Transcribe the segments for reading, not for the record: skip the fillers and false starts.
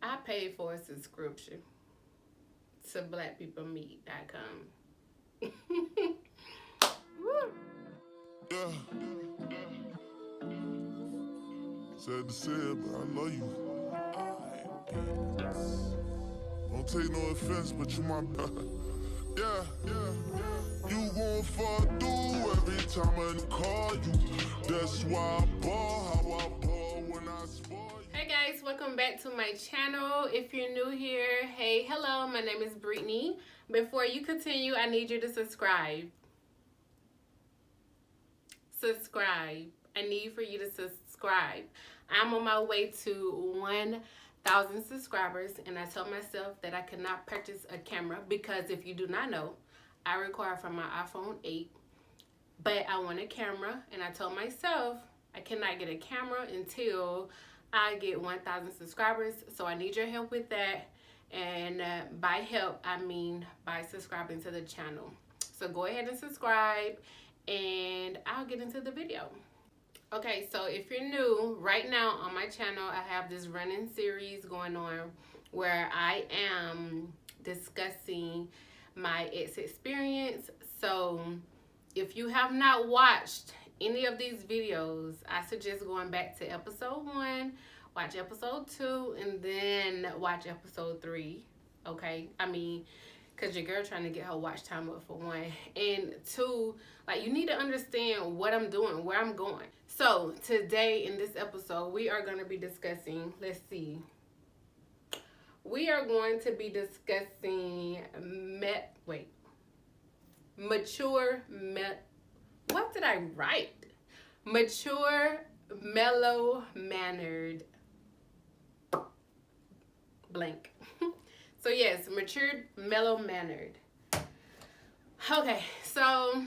I paid for a subscription to blackpeoplemeet.com. Woo. Yeah, sad to say it, but I love you. Don't take no offense, but you my yeah, yeah. You gon' fuck through every time I call you. That's why I ball how I ball when I spoil you. Hey guys, welcome back to my channel. If you're new here, hey, hello, my name is Brittany. Before you continue, I need you to subscribe. I need for you to subscribe. I'm on my way to 1,000 subscribers, and I told myself that I could not purchase a camera because if you do not know, I record from my iPhone 8, but I want a camera, and I told myself I cannot get a camera until I get 1,000 subscribers, so I need your help with that, and by help, I mean by subscribing to the channel. So go ahead and subscribe, and I'll get into the video. Okay, so if you're new, right now on my channel, I have this running series going on where I am discussing my ex experience. So if you have not watched any of these videos, I suggest going back to episode 1, watch episode 2, and then watch episode 3. Okay, I mean, because your girl trying to get her watch time up for 1. And 2, like, you need to understand what I'm doing, where I'm going. So today in this episode, we are going to be discussing, we are going to be discussing what did I write? Mature, mellow-mannered blank. So yes, matured, mellow-mannered. Okay, so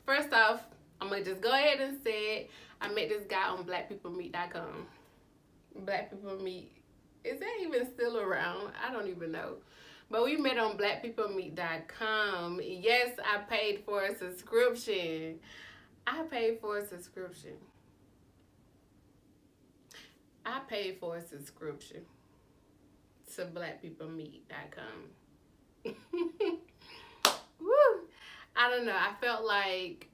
first off, I'm going to just go ahead and say it. I met this guy on blackpeoplemeet.com. Black People Meet, is that even still around? I don't even know. But we met on blackpeoplemeet.com. Yes, I paid for a subscription. I paid for a subscription to blackpeoplemeet.com. Woo! I don't know. I felt like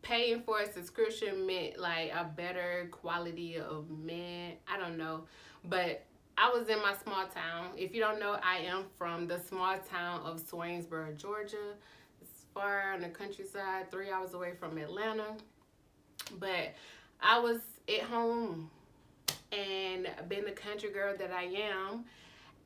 paying for a subscription meant like a better quality of men. I don't know. But I was in my small town. If you don't know, I am from the small town of Swainsboro, Georgia. It's far on the countryside, 3 hours away from Atlanta. But I was at home and being the country girl that I am,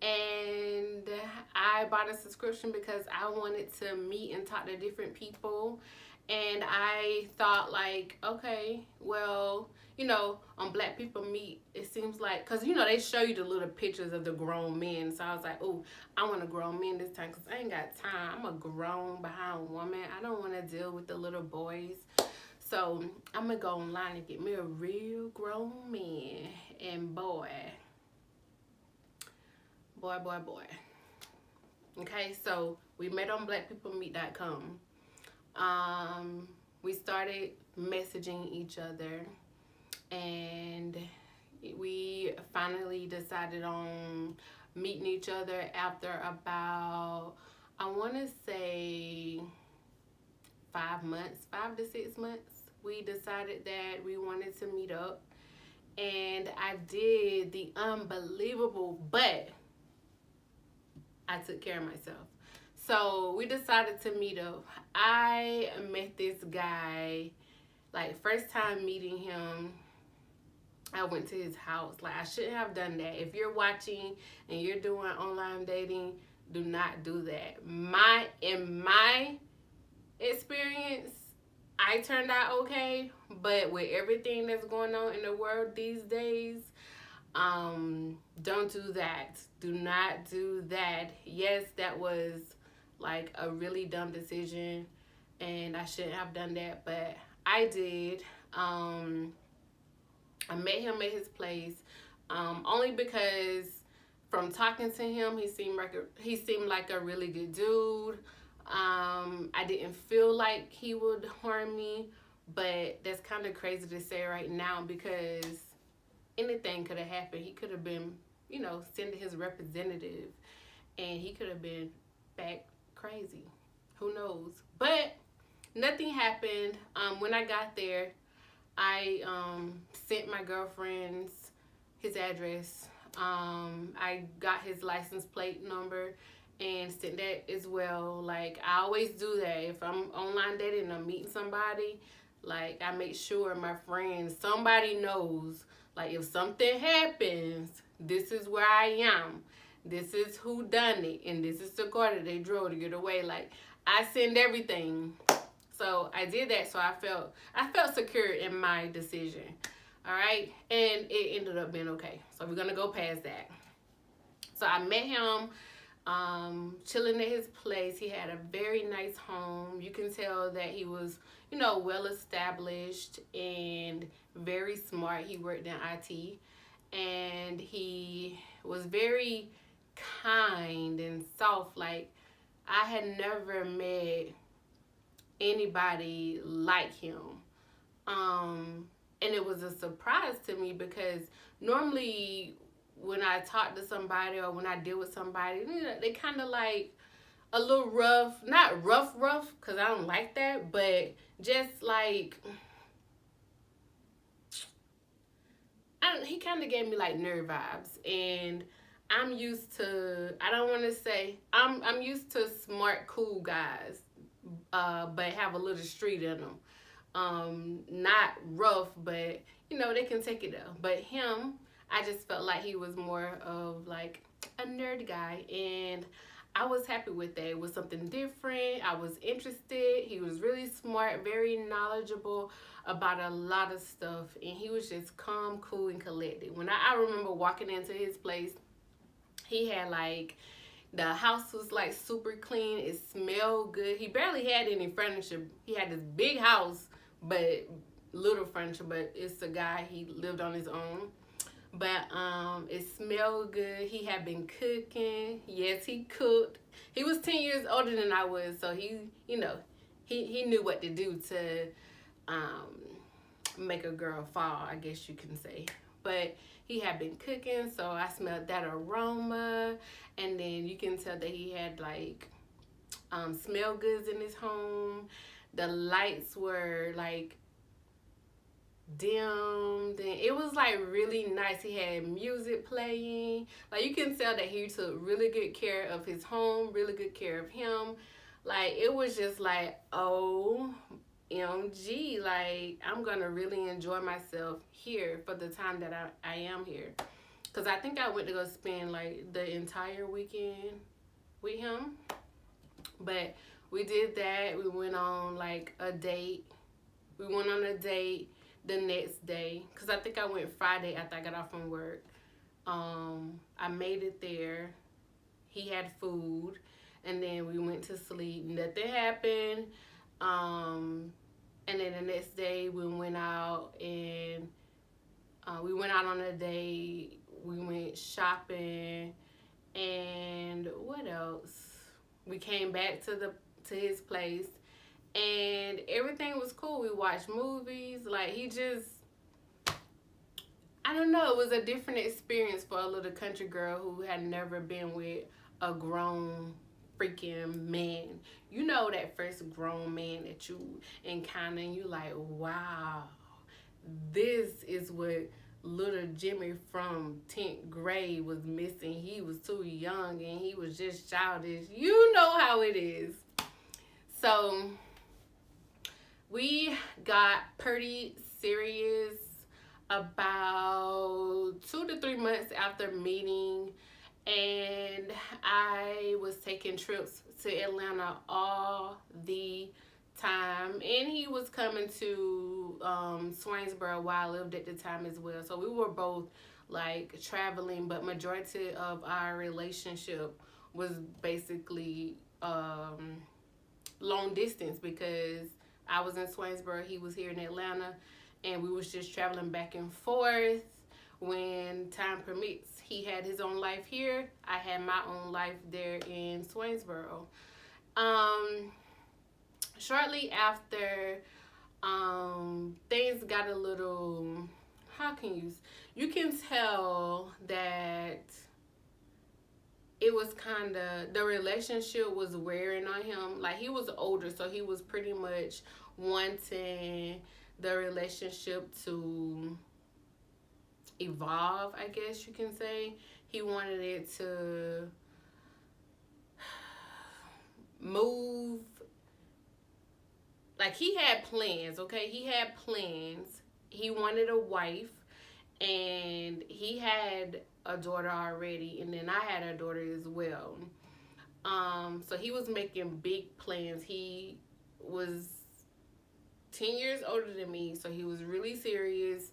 and I bought a subscription because I wanted to meet and talk to different people. And I thought, like, okay, well, you know, on Black People Meet, it seems like, because, you know, they show you the little pictures of the grown men. So I was like, oh, I want a grown man this time because I ain't got time. I'm a grown behind woman. I don't want to deal with the little boys. So I'm going to go online and get me a real grown man. And boy. Okay, so we met on blackpeoplemeet.com. We started messaging each other, and we finally decided on meeting each other after about, I want to say 5 to 6 months. We decided that we wanted to meet up, and I did the unbelievable, but I took care of myself. So we decided to meet up. I met this guy, like, first time meeting him, I went to his house. Like, I shouldn't have done that. If you're watching and you're doing online dating, do not do that. In my experience, I turned out okay, but with everything that's going on in the world these days, don't do that. Do not do that. Yes, that was like a really dumb decision, and I shouldn't have done that, but I did. I met him at his place, only because from talking to him, he seemed like a really good dude. I didn't feel like he would harm me, but that's kind of crazy to say right now because anything could have happened. He could have been, send his representative, and he could have been back crazy. Who knows? But nothing happened. When I got there, I sent my girlfriend's his address. I got his license plate number and sent that as well. Like, I always do that. If I'm online dating and I'm meeting somebody, like, I make sure my friends, somebody knows, like, if something happens, this is where I am. This is who done it, and this is the car that they drove to get away. Like, I send everything. So I did that, so I felt secure in my decision. All right, and it ended up being okay. So we're gonna go past that. So I met him, chilling at his place. He had a very nice home. You can tell that he was, well established and very smart. He worked in IT, and he was very kind and soft. Like, I had never met anybody like him. And it was a surprise to me because normally when I talk to somebody or when I deal with somebody, they kind of like a little rough. Not rough, because I don't like that, but just like, he kind of gave me like nerd vibes. And I'm used to, I don't want to say, I'm used to smart, cool guys, but have a little street in them. Not rough, but they can take it though. But him, I just felt like he was more of like a nerd guy, and I was happy with that. It was something different. I was interested. He was really smart, very knowledgeable about a lot of stuff, and he was just calm, cool, and collected. When I remember walking into his place, he had like, the house was like super clean. It smelled good. He barely had any furniture. He had this big house, but little furniture. But it's a guy. He lived on his own. But it smelled good. He had been cooking. Yes, he cooked. He was 10 years older than I was, so he knew what to do to make a girl fall, I guess you can say. But he had been cooking, so I smelled that aroma. And then you can tell that he had like smell goods in his home. The lights were like dimmed, and it was like really nice. He had music playing. Like, you can tell that he took really good care of his home, really good care of him. Like, it was just like, OMG, like, I'm gonna really enjoy myself here for the time that I am here. Because I think I went to go spend like the entire weekend with him. But we did that. We went on like a date. We went on a date the next day. Because I think I went Friday after I got off from work. I made it there. He had food. And then we went to sleep. Nothing happened. And then the next day we went out, and we went out on a date. We went shopping, and what else? We came back to his place, and everything was cool. We watched movies. Like, he just, I don't know, it was a different experience for a little country girl who had never been with a grown freaking man. You know, that first grown man that you encounter, and you like, wow, this is what little Jimmy from 10th grade was missing. He was too young and he was just childish. You know how it is. So we got pretty serious about 2 to 3 months after meeting, and I was taking trips to Atlanta all the time, and he was coming to Swainsboro, where I lived at the time as well. So we were both like traveling, but majority of our relationship was basically long distance, because I was in Swainsboro, he was here in Atlanta, and we was just traveling back and forth when time permits. He had his own life here. I had my own life there in Swainsboro. Shortly after, things got a little, you can tell that it was kind of, the relationship was wearing on him. Like, he was older, so he was pretty much wanting the relationship to evolve, I guess you can say. He wanted it to move. Like, he had plans, okay? He had plans. He wanted a wife, and he had a daughter already, and then I had a daughter as well. So he was making big plans. He was 10 years older than me, so he was really serious.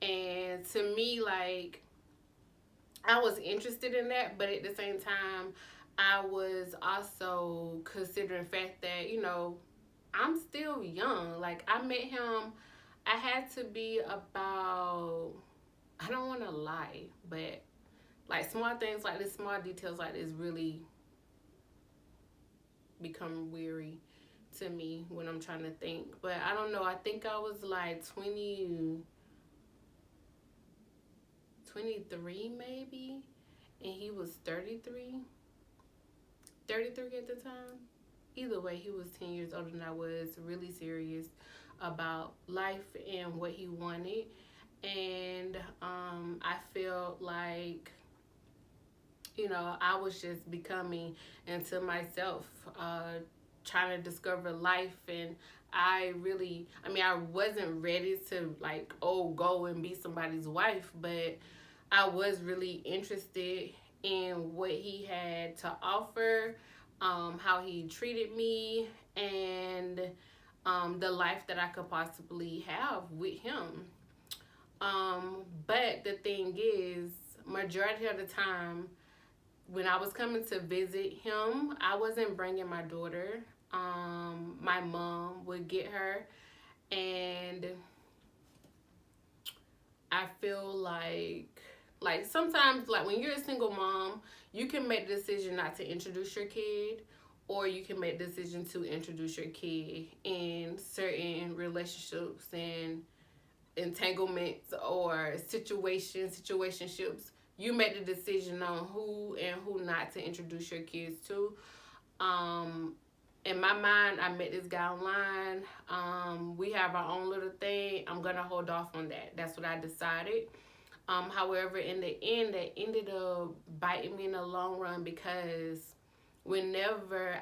And to me, like, I was interested in that, but at the same time, I was also considering the fact that, I'm still young. Like, I met him, I had to be about, I don't want to lie, but like small things like this, small details like this really become weary to me when I'm trying to think. But I don't know, I think I was like 23 maybe, and he was 33 at the time. Either way, he was 10 years older than I was, really serious about life and what he wanted. And I felt like, I was just becoming into myself, trying to discover life. And I wasn't ready to, like, go and be somebody's wife, but I was really interested in what he had to offer, how he treated me, and the life that I could possibly have with him. But the thing is, majority of the time, when I was coming to visit him, I wasn't bringing my daughter. My mom would get her, and I feel like sometimes, like, when you're a single mom, you can make the decision not to introduce your kid, or you can make the decision to introduce your kid in certain relationships and entanglements or situationships. You make the decision on who and who not to introduce your kids to. In my mind, I met this guy online. We have our own little thing. I'm gonna hold off on that. That's what I decided. However, in the end, that ended up biting me in the long run, because whenever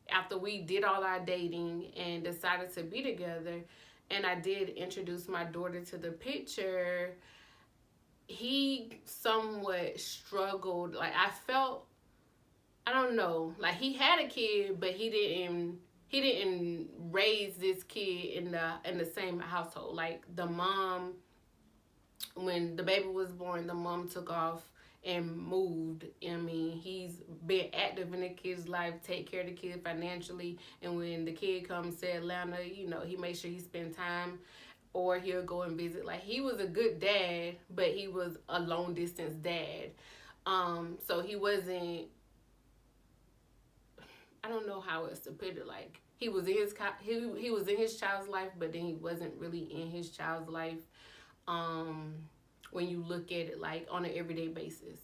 after we did all our dating and decided to be together, and I did introduce my daughter to the picture, he somewhat struggled. Like, I felt, I don't know, like, he had a kid, but he didn't raise this kid in the same household. Like, the mom, when the baby was born, the mom took off and moved. He's been active in the kid's life, take care of the kid financially, and when the kid comes to Atlanta, he makes sure he spend time, or he'll go and visit. Like, he was a good dad, but he was a long distance dad. So he wasn't, I don't know how else to put it. Like, he was in his child's life, but then he wasn't really in his child's life. When you look at it, like, on an everyday basis.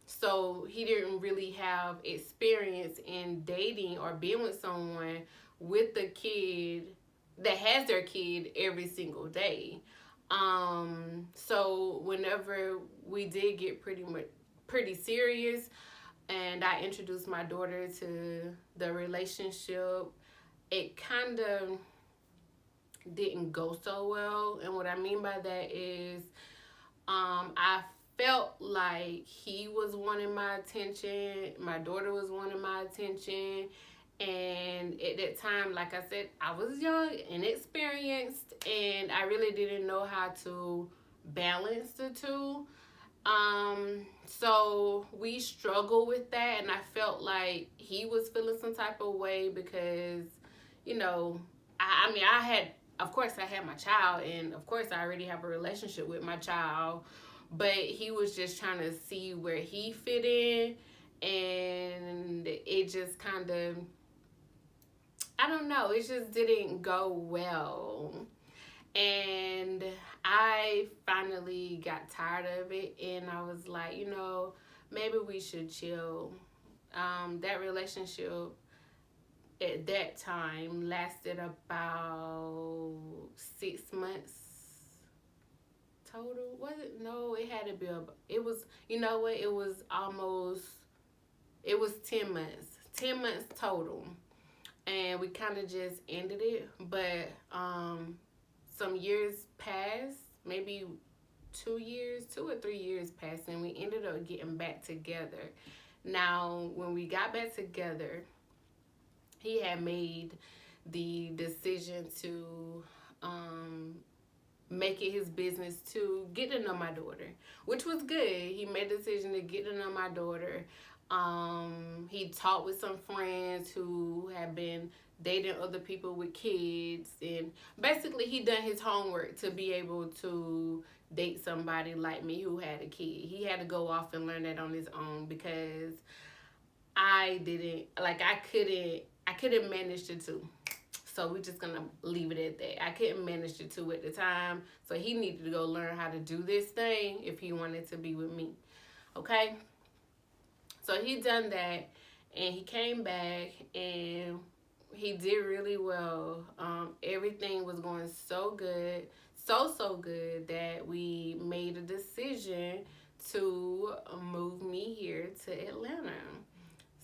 So he didn't really have experience in dating or being with someone with the kid that has their kid every single day. So whenever we did get pretty serious, and I introduced my daughter to the relationship, it kind of didn't go so well. And what I mean by that is, I felt like he was wanting my attention, my daughter was wanting my attention, and at that time, like I said, I was young, inexperienced, and I really didn't know how to balance the two. So we struggled with that, and I felt like he was feeling some type of way because, I had, of course, I had my child, and of course, I already have a relationship with my child, but he was just trying to see where he fit in, and it just kind of, I don't know, it just didn't go well. And I finally got tired of it, and I was like, maybe we should chill. That relationship at that time lasted about 6 months total. Was it? No, it had to be it was, you know what? It was 10 months. 10 months total. And we kind of just ended it. But some years passed, maybe 2 years, 2 or 3 years passed, and we ended up getting back together. Now, when we got back together, he had made the decision to make it his business to get to know my daughter, which was good. He made the decision to get to know my daughter. He talked with some friends who had been dating other people with kids, and basically he done his homework to be able to date somebody like me who had a kid. He had to go off and learn that on his own, because I couldn't manage the two. So we're just gonna leave it at that. I couldn't manage the two at the time. So he needed to go learn how to do this thing if he wanted to be with me. Okay? So he done that, and he came back, and he did really well. Everything was going so good, so good, that we made a decision to move me here to Atlanta.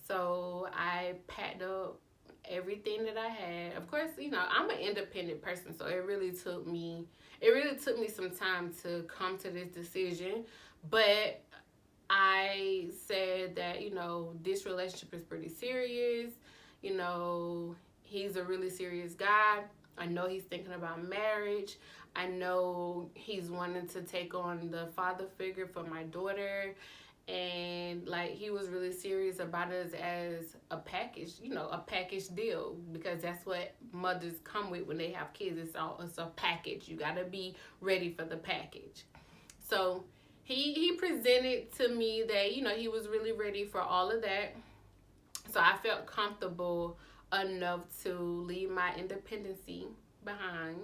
So I packed up everything that I had. Of course, I'm an independent person, so it really took me some time to come to this decision. But I said that, this relationship is pretty serious. He's a really serious guy. I know he's thinking about marriage. I know he's wanting to take on the father figure for my daughter. And like, he was really serious about us as a package, a package deal, because that's what mothers come with when they have kids. It's a package. You gotta be ready for the package. So he presented to me that, he was really ready for all of that. So I felt comfortable enough to leave my independency behind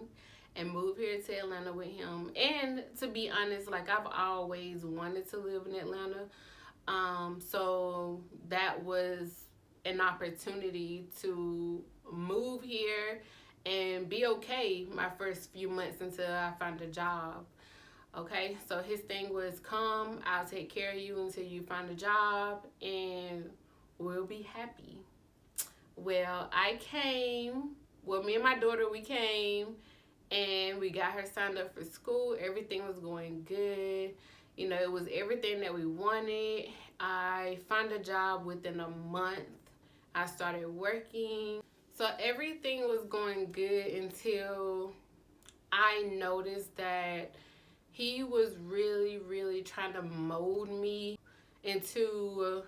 and move here to Atlanta with him. And to be honest, like, I've always wanted to live in Atlanta. So that was an opportunity to move here and be okay my first few months until I found a job. Okay, so his thing was, come, I'll take care of you until you find a job, and we'll be happy. Well, me and my daughter, we came, and we got her signed up for school. Everything was going good. It was everything that we wanted. I found a job within a month. I started working. So everything was going good until I noticed that he was really, really trying to mold me into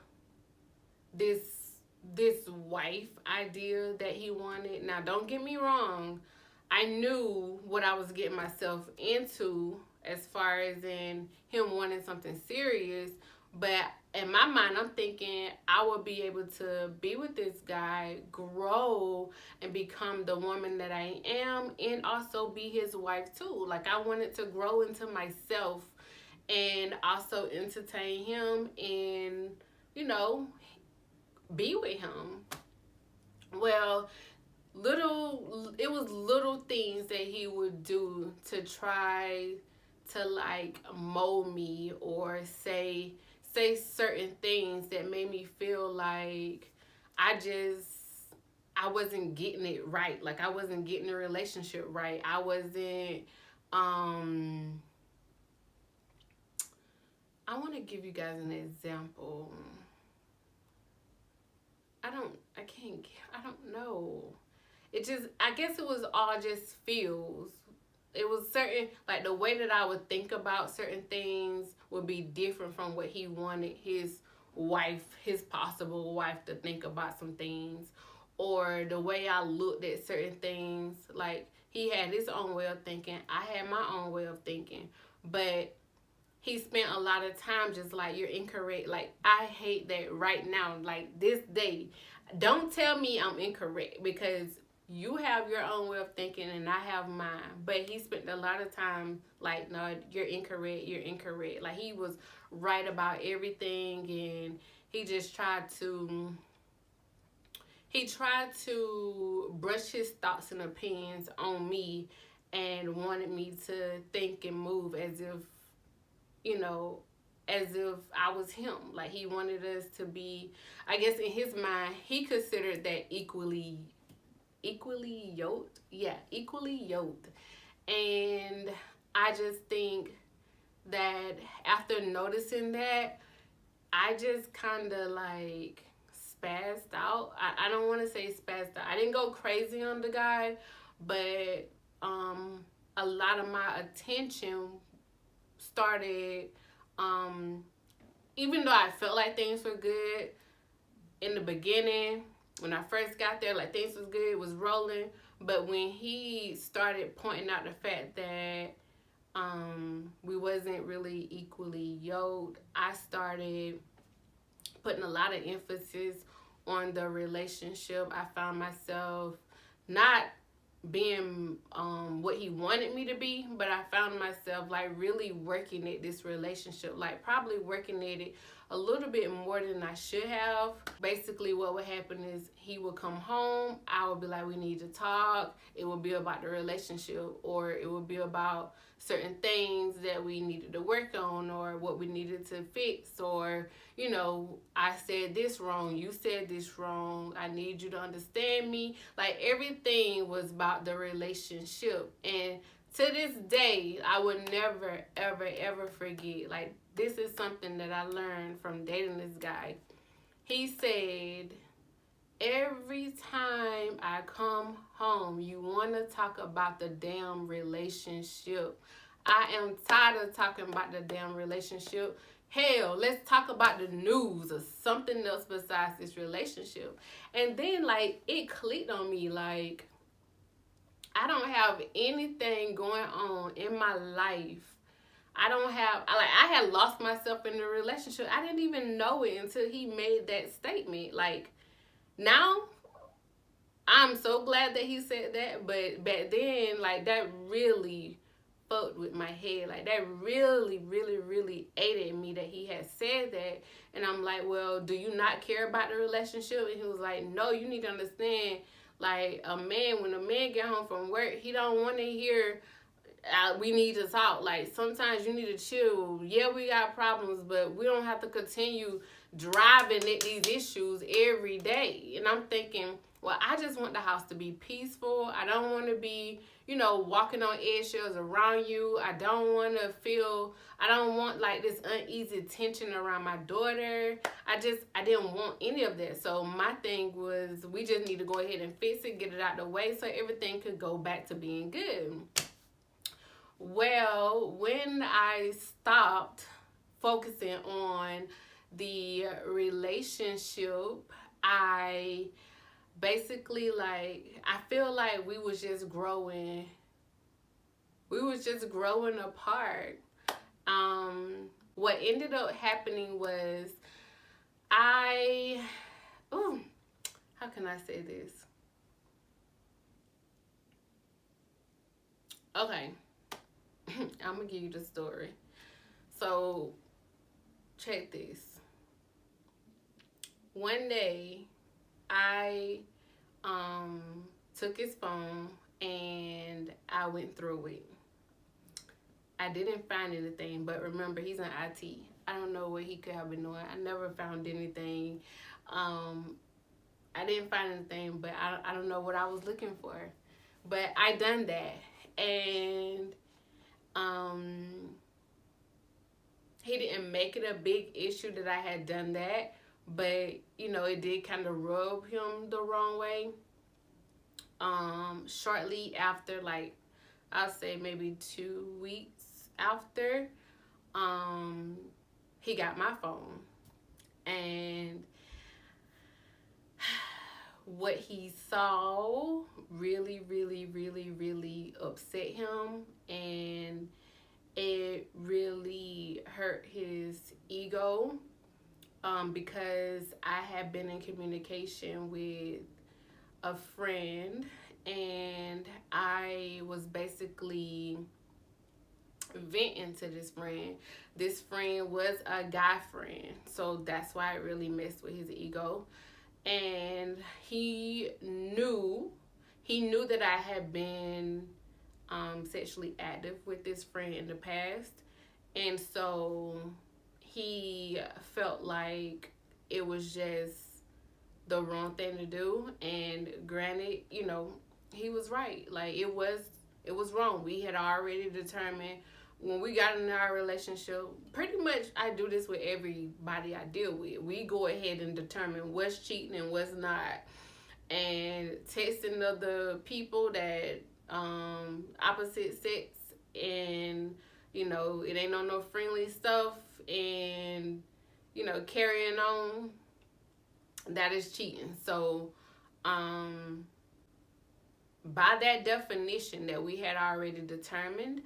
this wife idea that he wanted. Now, don't get me wrong. I knew what I was getting myself into as far as in him wanting something serious. But in my mind, I'm thinking I will be able to be with this guy, grow, and become the woman that I am, and also be his wife too. Like, I wanted to grow into myself and also entertain him and, be with him. Well, it was little things that he would do to try to, like, mold me or say certain things that made me feel like I wasn't getting it right. Like, I wasn't getting the relationship right. I wasn't I want to give you guys an example. I don't know. I guess it was all just feels. It was certain, like, the way that I would think about certain things would be different from what he wanted his possible wife, to think about some things. Or the way I looked at certain things. Like, he had his own way of thinking. I had my own way of thinking. But he spent a lot of time just like, you're incorrect. Like, I hate that right now. Like, this day. Don't tell me I'm incorrect, because you have your own way of thinking and I have mine. But he spent a lot of time like, no, you're incorrect, you're incorrect. Like he was right about everything, and he just tried to brush his thoughts and opinions on me and wanted me to think and move as if, you know, as if I was him. Like he wanted us to be, I guess in his mind, he considered that equally yoked. Yeah, equally yoked. And I just think that after noticing that, I just kind of like spazzed out. I don't want to say spazzed out. I didn't go crazy on the guy, but a lot of my attention started, um, even though I felt like things were good in the beginning, when I first got there, like things was good, it was rolling. But when he started pointing out the fact that we wasn't really equally yoked, I started putting a lot of emphasis on the relationship. I found myself not being what he wanted me to be, but I found myself like really working at this relationship, like probably working at it a little bit more than I should have. Basically what would happen is he would come home, I would be like, we need to talk. It would be about the relationship, or it would be about certain things that we needed to work on, or what we needed to fix, or you know, I said this wrong, you said this wrong, I need you to understand me. Like everything was about the relationship. And to this day, I would never, ever, ever forget. Like this is something that I learned from dating this guy. He said, every time I come home, you want to talk about the damn relationship. I am tired of talking about the damn relationship. Hell, let's talk about the news or something else besides this relationship. And then, like, it clicked on me, like, I don't have anything going on in my life. I had lost myself in the relationship. I didn't even know it until he made that statement. Like, now, I'm so glad that he said that, but back then, like, that really fucked with my head. Like, that really, really, really ate at me that he had said that. And I'm like, well, do you not care about the relationship? And he was like, no, you need to understand, like, when a man get home from work, he don't want to hear, we need to talk. Like, sometimes you need to chill. Yeah, we got problems, but we don't have to continue driving at these issues every day. And I'm thinking, well, I just want the house to be peaceful. I don't want to be, you know, walking on eggshells around you. I don't want like this uneasy tension around my daughter. I didn't want any of that. So my thing was, we just need to go ahead and fix it, get it out the way so everything could go back to being good. Well, when I stopped focusing on the relationship, I basically, like, I feel like we was just growing apart. What ended up happening was how can I say this? Okay. I'm gonna give you the story. So, check this. One day, I took his phone and I went through it. I didn't find anything, but remember, he's in IT. I don't know what he could have been doing. I never found anything. I didn't find anything, but I don't know what I was looking for. But I done that, and he didn't make it a big issue that I had done that, but you know, it did kind of rub him the wrong way. Shortly after, like, I'll say maybe 2 weeks after, he got my phone, and what he saw really, really, really, really upset him, and it really hurt his ego, because I had been in communication with a friend, and I was basically venting to this friend. This friend was a guy friend, so that's why it really messed with his ego. And he knew that I had been sexually active with this friend in the past, and so he felt like it was just the wrong thing to do. And granted, he was right. Like it was wrong. We had already determined when we got in our relationship. Pretty much, I do this with everybody I deal with. We go ahead and determine what's cheating and what's not. And texting other people that opposite sex, and it ain't on no friendly stuff, and carrying on, that is cheating. So by that definition that we had already determined,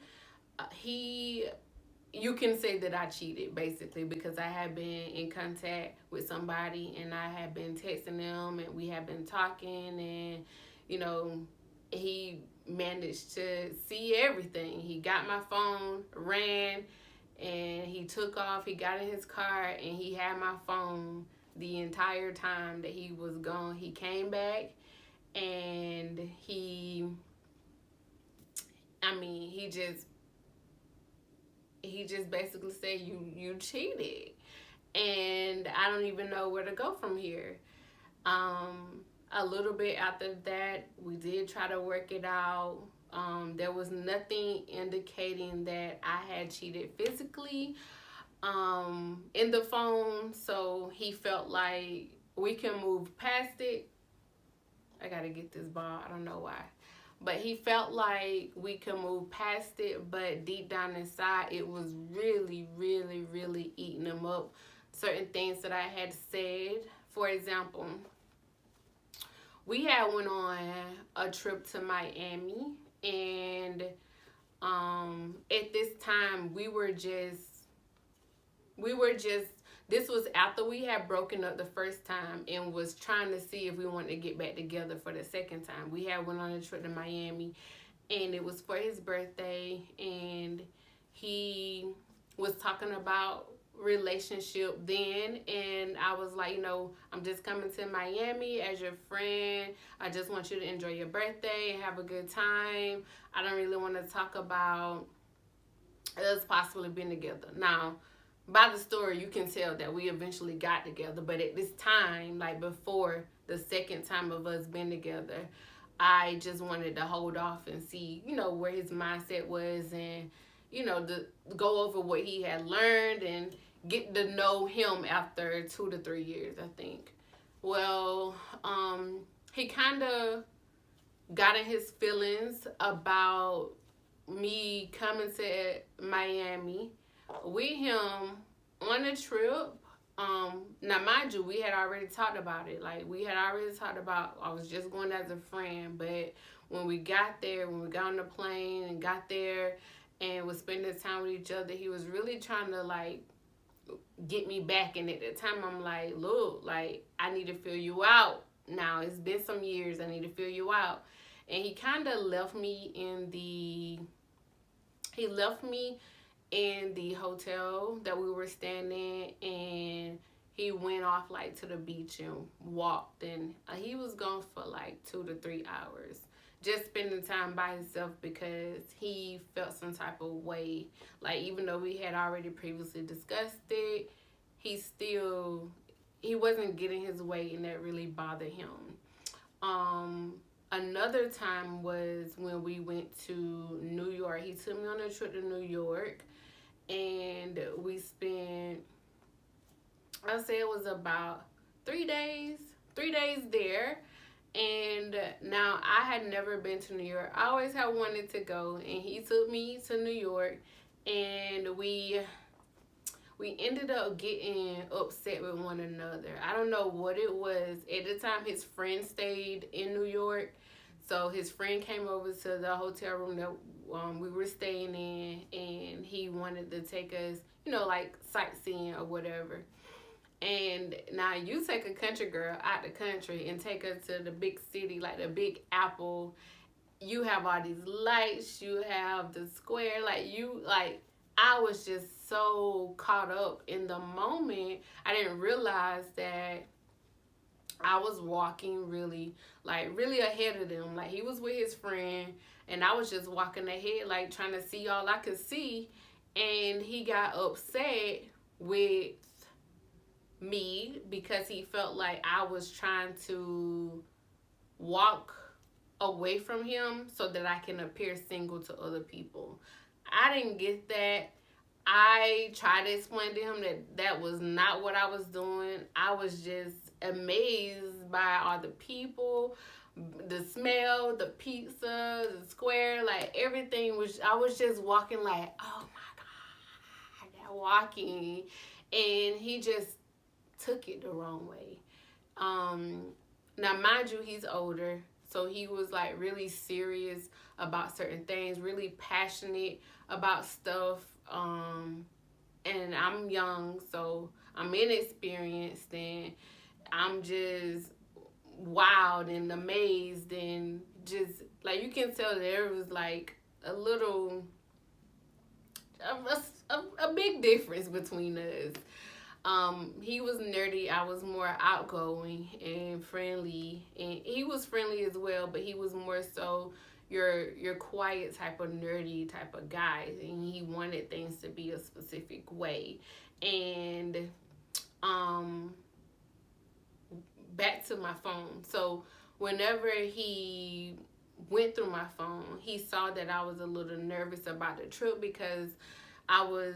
you can say that I cheated, basically, because I had been in contact with somebody, and I had been texting them, and we had been talking, and he managed to see everything. He got my phone, ran, and he took off. He got in his car, and he had my phone the entire time that he was gone. He came back, and he just basically said, you cheated, and I don't even know where to go from here. A little bit after that, we did try to work it out. There was nothing indicating that I had cheated physically in the phone, so he felt like we can move past it. I gotta get this ball, I don't know why. But he felt like we could move past it, but deep down inside, it was really, really, really eating him up. Certain things that I had said. For example, we had went on a trip to Miami, and at this time, this was after we had broken up the first time and was trying to see if we wanted to get back together for the second time. We had went on a trip to Miami, and it was for his birthday, and he was talking about relationship then, and I was like, I'm just coming to Miami as your friend. I just want you to enjoy your birthday and have a good time. I don't really want to talk about us possibly being together. Now, by the story, you can tell that we eventually got together. But at this time, like before the second time of us being together, I just wanted to hold off and see, where his mindset was, and, to go over what he had learned and get to know him after 2 to 3 years, I think. Well, he kind of got in his feelings about me coming to Miami with him on a trip. Now, mind you, we had already talked about it. Like, we had already talked about, I was just going as a friend. But when we got on the plane and got there and was spending time with each other, he was really trying to, like, get me back. And at the time, I'm like, look, like, I need to feel you out. Now, it's been some years. I need to feel you out. And he kind of left me in the hotel that we were staying in, and he went off like to the beach and walked, and he was gone for like 2 to 3 hours, just spending time by himself because he felt some type of way. Like, even though we had already previously discussed it, he wasn't getting his way, and that really bothered him. Another time was when we went to New York. He took me on a trip to New York, and we spent, I'll say it was about 3 days there. And now, I had never been to New York. I always had wanted to go, and he took me to New York, and we ended up getting upset with one another. I don't know what it was. At the time, his friend stayed in New York. So his friend came over to the hotel room that we were staying in, and he wanted to take us, like, sightseeing or whatever. And now you take a country girl out the country and take her to the big city, like the Big Apple. You have all these lights, you have the square, I was just so caught up in the moment. I didn't realize that I was walking really ahead of them. Like he was with his friend, and I was just walking ahead, like trying to see all I could see. And he got upset with me because he felt like I was trying to walk away from him so that I can appear single to other people. I didn't get that. I tried to explain to him that that was not what I was doing. I was just amazed by all the people, the smell, the pizza, the square, like everything was. I was just walking like, oh my god, that walking, and he just took it the wrong way. Now, mind you, he's older, so he was like really serious about certain things, really passionate about stuff. And I'm young, so I'm inexperienced, and I'm just wild and amazed, and just like you can tell there was like a little, a big difference between us. He was nerdy. I was more outgoing and friendly, and he was friendly as well, but he was more so your quiet type of nerdy type of guy, and he wanted things to be a specific way. And back to my phone. So whenever he went through my phone, he saw that I was a little nervous about the trip I was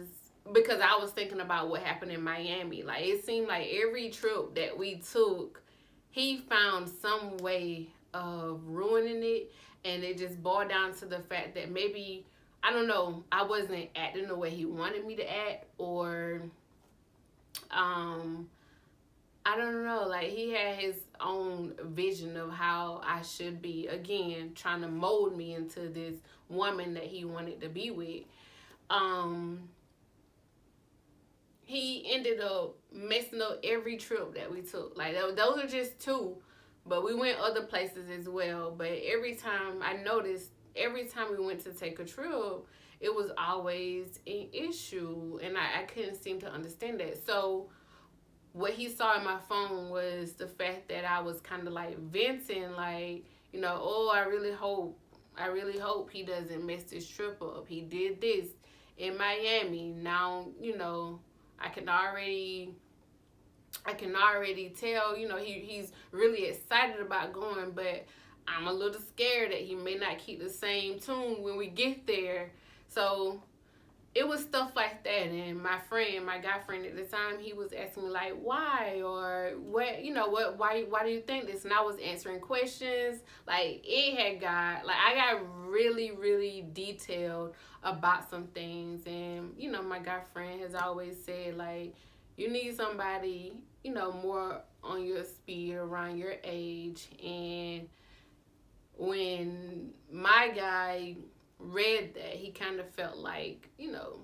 because I was thinking about what happened in Miami. Like it seemed like every trip that we took, he found some way of ruining it, and it just boiled down to the fact that maybe, I don't know, I wasn't acting the way he wanted me to act, or I don't know, like he had his own vision of how I should be, again trying to mold me into this woman that he wanted to be with. He ended up messing up every trip that we took. Like those are just two, but we went other places as well. But every time I noticed, every time we went to take a trip, it was always an issue, and I couldn't seem to understand that. So what he saw in my phone was the fact that I was kind of like venting, like, you know, oh, I really hope he doesn't mess this trip up. He did this in Miami. Now, you know, I can already tell, you know, he's really excited about going, but I'm a little scared that he may not keep the same tune when we get there. So it was stuff like that. And my guy friend at the time, he was asking me like, why, or what, you know, why do you think this? And I was answering questions. Like I got really, really detailed about some things. And, you know, my guy friend has always said, like, you need somebody, you know, more on your speed, around your age. And when my guy read that, he kind of felt like, you know,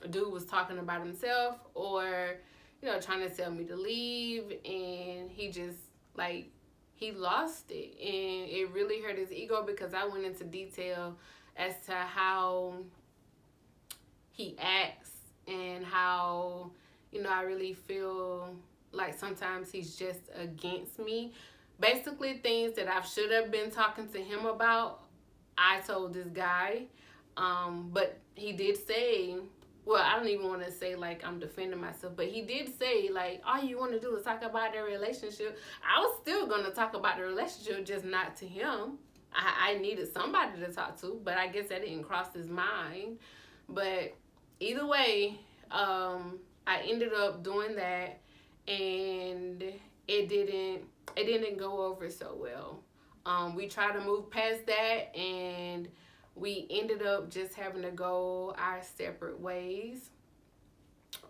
a dude was talking about himself, or, you know, trying to tell me to leave. And he just, like, he lost it, and it really hurt his ego because I went into detail as to how he acts, and how, you know, I really feel like sometimes he's just against me. Basically, things that I should have been talking to him about, I told this guy. But he did say, well, I don't even want to say like I'm defending myself, but he did say, like, all you want to do is talk about their relationship. I was still going to talk about the relationship, just not to him. I needed somebody to talk to, but I guess that didn't cross his mind. But either way, I ended up doing that, and it didn't go over so well. We tried to move past that, and we ended up just having to go our separate ways.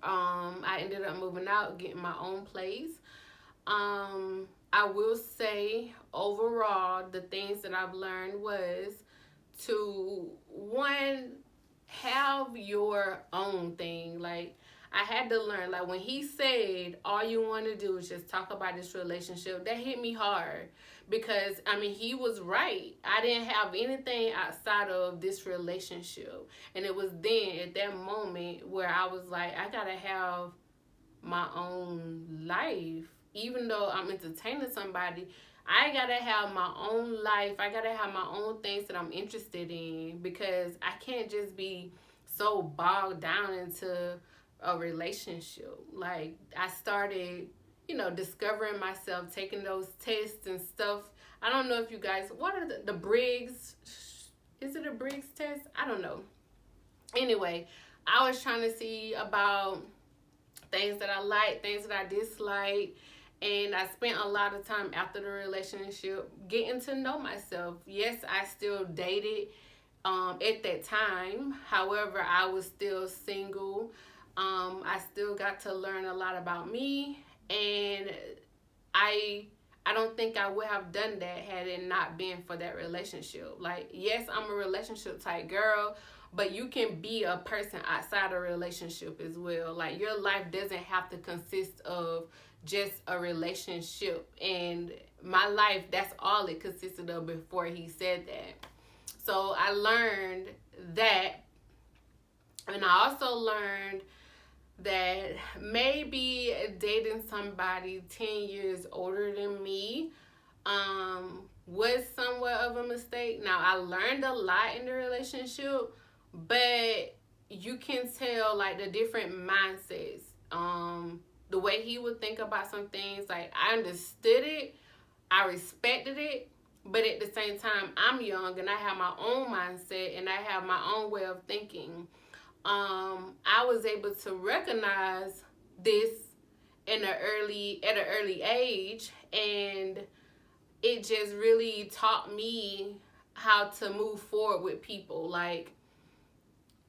I ended up moving out, getting my own place. I will say, overall, the things that I've learned was to, one, have your own thing. Like, I had to learn. Like when he said, all you want to do is just talk about this relationship, that hit me hard. Because, I mean, he was right. I didn't have anything outside of this relationship. And it was then, at that moment, where I was like, I got to have my own life. Even though I'm entertaining somebody, I got to have my own life. I got to have my own things that I'm interested in. Because I can't just be so bogged down into a relationship. Like, I started, discovering myself, taking those tests and stuff. I don't know if you guys, what are the Briggs? Is it a Briggs test? I don't know. Anyway, I was trying to see about things that I like, things that I dislike. And I spent a lot of time after the relationship getting to know myself. Yes, I still dated at that time. However, I was still single. I still got to learn a lot about me, and I don't think I would have done that had it not been for that relationship. Like, yes, I'm a relationship type girl, but you can be a person outside a relationship as well. Like, your life doesn't have to consist of just a relationship. And my life, that's all it consisted of before he said that. So I learned that. And I also learned that maybe dating somebody 10 years older than me was somewhat of a mistake. Now, I learned a lot in the relationship, but you can tell, like, the different mindsets. The way he would think about some things, like, I understood it, I respected it, but at the same time, I'm young and I have my own mindset and I have my own way of thinking. I was able to recognize this at an early age, and it just really taught me how to move forward with people. Like,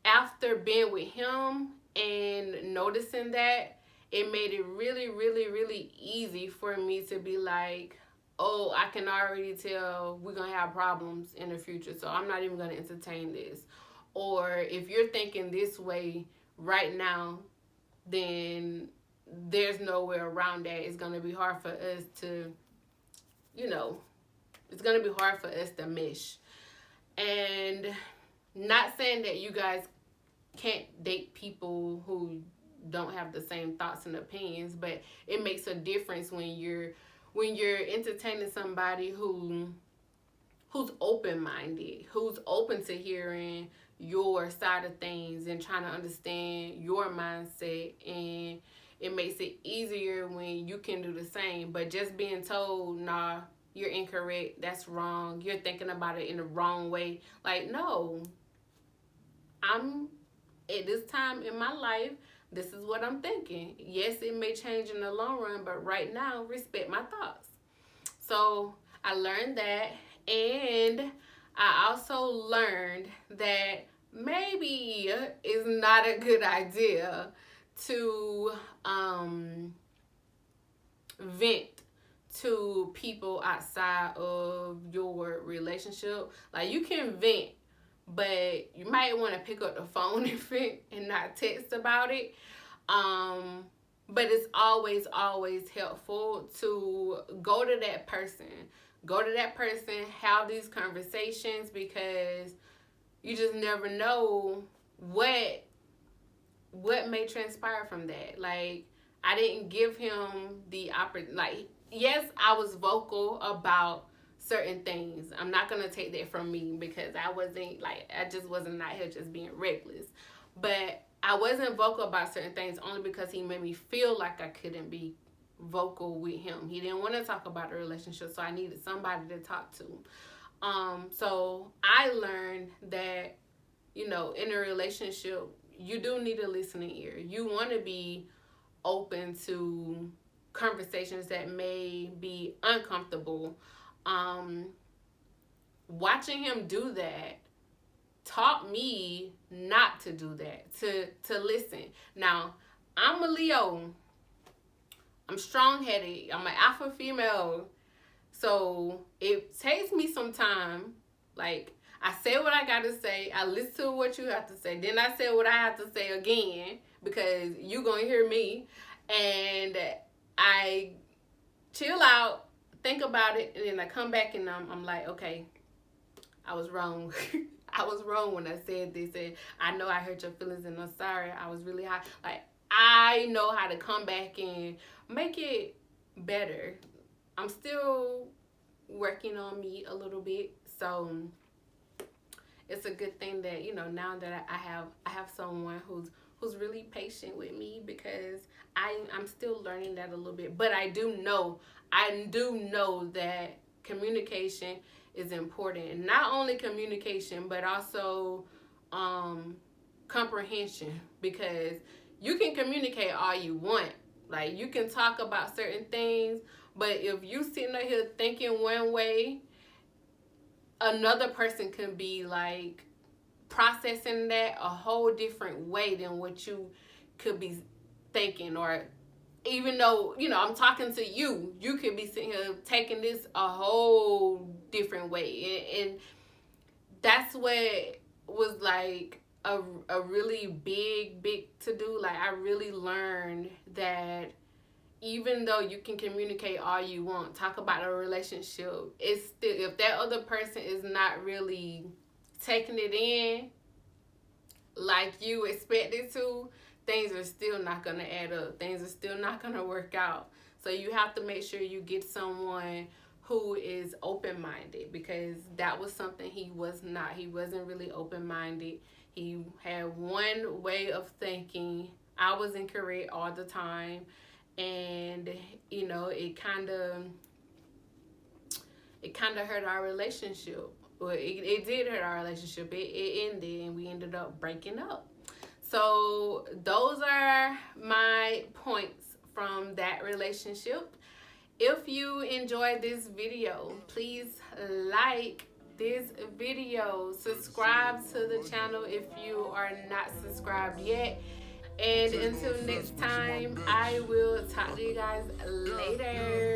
after being with him and noticing that, it made it really, really, really easy for me to be like, oh, I can already tell we're going to have problems in the future, so I'm not even going to entertain this. Or if you're thinking this way right now, then there's no way around that. It's going to be hard for us to, it's going to be hard for us to mesh. And not saying that you guys can't date people who don't have the same thoughts and opinions, but it makes a difference when you're entertaining somebody who's open-minded, who's open to hearing your side of things and trying to understand your mindset. And it makes it easier when you can do the same. But just being told, nah, you're incorrect, that's wrong, you're thinking about it in the wrong way. Like, no, I'm at this time in my life, this is what I'm thinking. Yes, it may change in the long run, but right now, respect my thoughts. So I learned that. And I also learned that maybe it's not a good idea to vent to people outside of your relationship. Like, you can vent, but you might want to pick up the phone and vent and not text about it. But it's always, always helpful to go to that person. Go to that person, have these conversations, because you just never know what may transpire from that. Like, I didn't give him the opportunity. Like, yes, I was vocal about certain things. I'm not going to take that from me, because I just wasn't out here just being reckless. But I wasn't vocal about certain things only because he made me feel like I couldn't be vocal with him. He didn't want to talk about the relationship, so I needed somebody to talk to. So I learned that, in a relationship, you do need a listening ear. You want to be open to conversations that may be uncomfortable. Watching him do that taught me not to do that, to listen. Now, I'm a Leo. I'm strong-headed. I'm an alpha female. So it takes me some time. Like, I say what I got to say. I listen to what you have to say. Then I say what I have to say again, because you gonna hear me, and I chill out, think about it, and then I come back and I'm like, okay, I was wrong. I was wrong when I said this, and I know I hurt your feelings, and I'm sorry. I was really high. Like, I know how to come back and make it better. I'm still working on me a little bit, so it's a good thing that, you know, now that I have someone who's really patient with me, because I'm still learning that a little bit. But I do know that communication is important, and not only communication but also comprehension, because you can communicate all you want, like you can talk about certain things, but if you sitting up here thinking one way, another person can be like processing that a whole different way than what you could be thinking. Or even though, you know, I'm talking to you, you could be sitting here taking this a whole different way. And that's what was like a really big to do. Like, I really learned that even though you can communicate all you want, talk about a relationship, it's still, if that other person is not really taking it in like you expect it to, things are still not going to add up. Things are still not going to work out. So you have to make sure you get someone who is open-minded, because that was something he was not. He wasn't really open-minded. He had one way of thinking. I was incorrect all the time. And, you know, it kind of hurt our relationship. Well, it did hurt our relationship. It ended, and we ended up breaking up. So those are my points from that relationship. If you enjoyed this video, please like this video. Subscribe to the channel if you are not subscribed yet. And until next time, I will talk to you guys later.